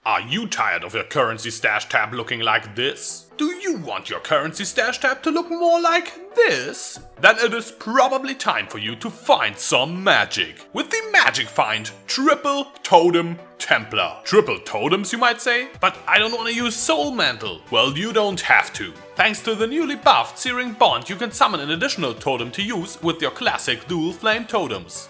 Are you tired of your currency stash tab looking like this? Do you want your currency stash tab to look more like this? Then it is probably time for you to find some magic. With the magic find, Triple Totem Templar. Triple totems, you might say? But I don't want to use Soul Mantle. Well, you don't have to. Thanks to the newly buffed Searing Bond, you can summon an additional totem to use with your classic dual flame totems.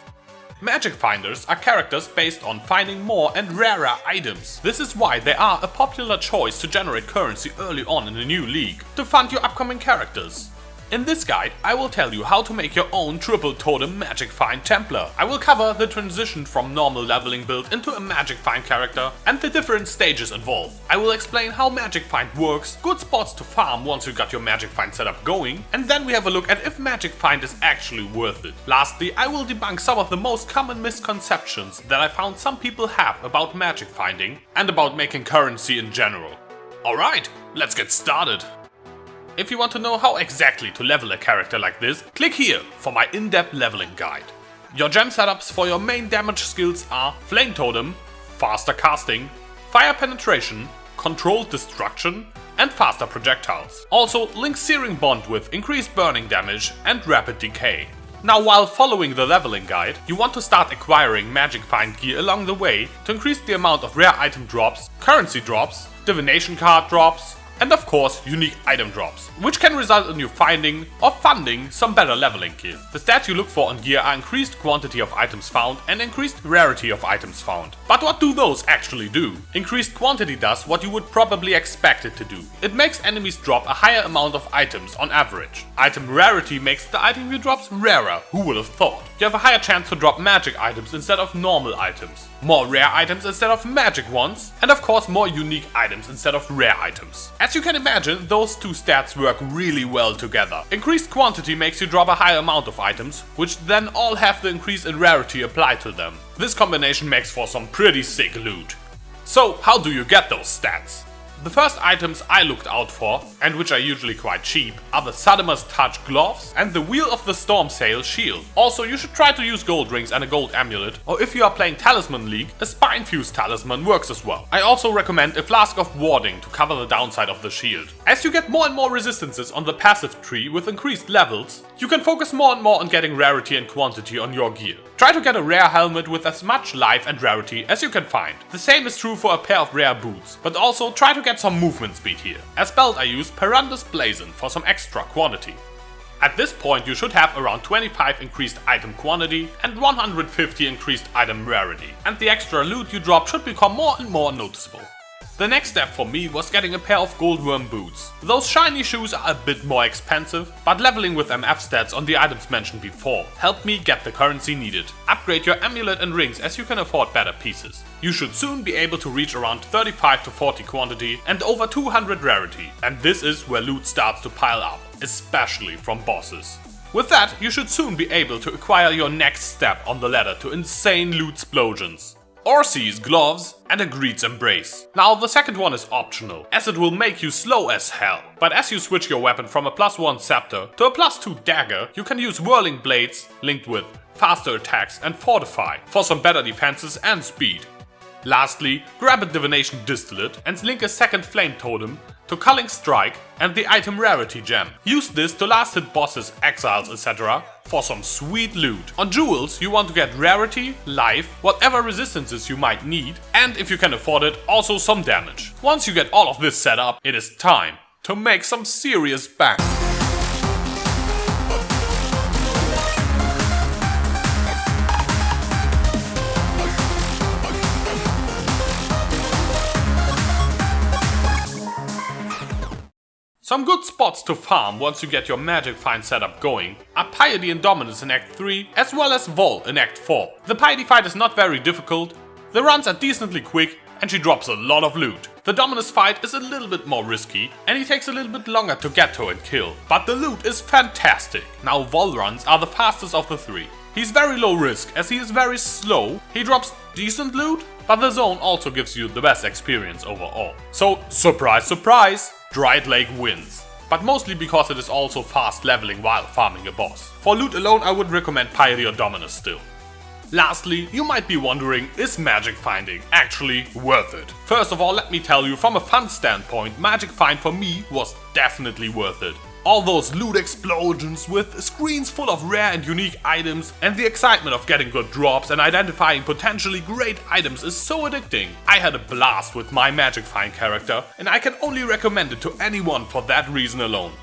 Magic finders are characters based on finding more and rarer items. This is why they are a popular choice to generate currency early on in a new league, to fund your upcoming characters. In this guide, I will tell you how to make your own Triple Totem Magic Find Templar. I will cover the transition from normal leveling build into a Magic Find character and the different stages involved. I will explain how Magic Find works, good spots to farm once you got your Magic Find setup going, and then we have a look at if Magic Find is actually worth it. Lastly, I will debunk some of the most common misconceptions that I found some people have about Magic Finding and about making currency in general. Alright, let's get started. If you want to know how exactly to level a character like this, click here for my in-depth leveling guide. Your gem setups for your main damage skills are Flame Totem, faster casting, fire penetration, controlled destruction, and faster projectiles. Also, link Searing Bond with increased burning damage and rapid decay. Now, while following the leveling guide, you want to start acquiring Magic Find gear along the way to increase the amount of rare item drops, currency drops, divination card drops, and of course unique item drops, which can result in you finding or funding some better leveling gear. The stats you look for on gear are increased quantity of items found and increased rarity of items found. But what do those actually do? Increased quantity does what you would probably expect it to do. It makes enemies drop a higher amount of items on average. Item rarity makes the item you drops rarer, who would have thought? You have a higher chance to drop magic items instead of normal items, more rare items instead of magic ones, and of course more unique items instead of rare items. As you can imagine, those two stats work really well together. Increased quantity makes you drop a higher amount of items, which then all have the increase in rarity applied to them. This combination makes for some pretty sick loot. So how do you get those stats? The first items I looked out for, and which are usually quite cheap, are the Sodom's Touch gloves and the Wheel of the Storm Sail shield. Also, you should try to use gold rings and a gold amulet, or if you are playing Talisman League, a spine-fused talisman works as well. I also recommend a Flask of Warding to cover the downside of the shield. As you get more and more resistances on the passive tree with increased levels, you can focus more and more on getting rarity and quantity on your gear. Try to get a rare helmet with as much life and rarity as you can find. The same is true for a pair of rare boots, but also try to get some movement speed here. As belt I use Perundus Blazon for some extra quantity. At this point you should have around 25 increased item quantity and 150 increased item rarity, and the extra loot you drop should become more and more noticeable. The next step for me was getting a pair of Goldworm boots. Those shiny shoes are a bit more expensive, but leveling with MF stats on the items mentioned before helped me get the currency needed. Upgrade your amulet and rings as you can afford better pieces. You should soon be able to reach around 35 to 40 quantity and over 200 rarity, and this is where loot starts to pile up, especially from bosses. With that, you should soon be able to acquire your next step on the ladder to insane loot explosions. Orsi's gloves and a Greed's Embrace. Now the second one is optional, as it will make you slow as hell. But as you switch your weapon from a +1 scepter to a +2 dagger, you can use whirling blades linked with faster attacks and fortify for some better defenses and speed. Lastly, grab a divination distillate and link a second flame totem to Culling Strike and the item rarity gem. Use this to last hit bosses, exiles, etc. for some sweet loot. On jewels you want to get rarity, life, whatever resistances you might need, and if you can afford it, also some damage. Once you get all of this set up, it is time to make some serious bank. Some good spots to farm once you get your Magic Find setup going are Piety and Dominus in Act 3, as well as Voll in Act 4. The Piety fight is not very difficult, the runs are decently quick, and she drops a lot of loot. The Dominus fight is a little bit more risky, and he takes a little bit longer to get to and kill, but the loot is fantastic. Now Voll runs are the fastest of the three. He's very low risk, as he is very slow, he drops decent loot, but the zone also gives you the best experience overall. So, surprise surprise! Dried Lake wins, but mostly because it is also fast leveling while farming a boss. For loot alone I would recommend Piety or Dominus still. Lastly, you might be wondering, is magic finding actually worth it? First of all, let me tell you, from a fun standpoint, magic find for me was definitely worth it. All those loot explosions with screens full of rare and unique items, and the excitement of getting good drops and identifying potentially great items is so addicting. I had a blast with my magic find character, and I can only recommend it to anyone for that reason alone.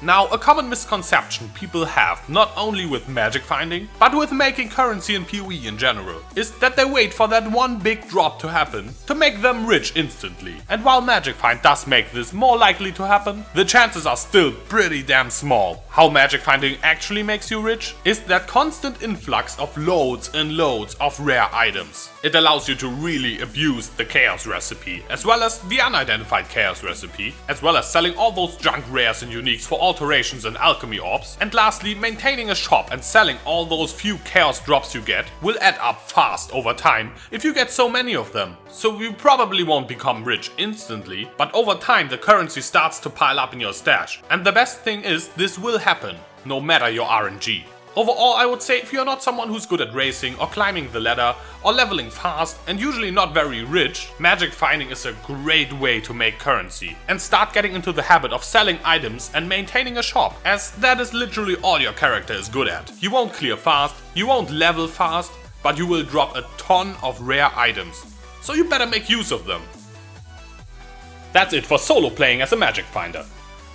Now, a common misconception people have, not only with magic finding, but with making currency in PoE in general, is that they wait for that one big drop to happen to make them rich instantly. And while magic find does make this more likely to happen, the chances are still pretty damn small. How magic finding actually makes you rich is that constant influx of loads and loads of rare items. It allows you to really abuse the chaos recipe, as well as the unidentified chaos recipe, as well as selling all those junk rares and uniques for alterations and alchemy orbs, and lastly, maintaining a shop and selling all those few chaos drops you get will add up fast over time if you get so many of them. So you probably won't become rich instantly, but over time the currency starts to pile up in your stash. And the best thing is, this will happen, no matter your RNG. Overall, I would say if you're not someone who's good at racing or climbing the ladder or leveling fast and usually not very rich, magic finding is a great way to make currency and start getting into the habit of selling items and maintaining a shop, as that is literally all your character is good at. You won't clear fast, you won't level fast, but you will drop a ton of rare items, so you better make use of them. That's it for solo playing as a magic finder.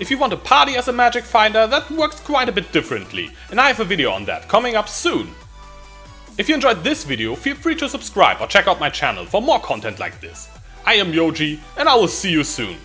If you want to party as a magic finder, that works quite a bit differently, and I have a video on that coming up soon. If you enjoyed this video, feel free to subscribe or check out my channel for more content like this. I am Yoji, and I will see you soon.